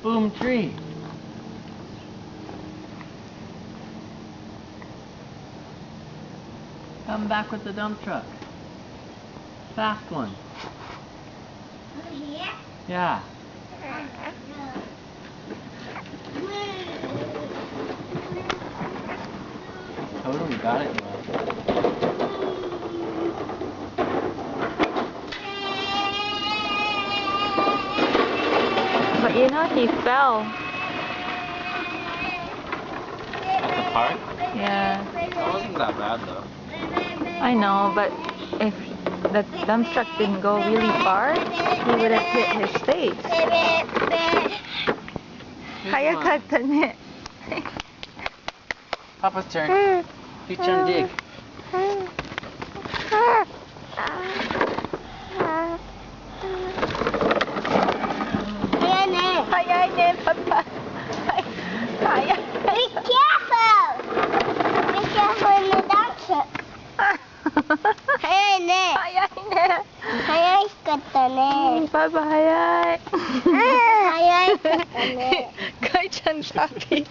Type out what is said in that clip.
boom tree. Come back with the dump truck. Fast one. Here? Yeah. Totally got it, Mom. But you know he fell. At the park? Yeah. That wasn't that bad though. I know, but if the dump truck didn't go really far, he would have hit his face. Hayakatta ne. Papa's turn. Reach and dig. Hayay ne, Papa. Hayay. Be careful! Be careful in the dump truck. Hayay ne. Hayay ne. Hayay katta ne. Papa, hayay. Hayay katta ne. Kay-chan sabi.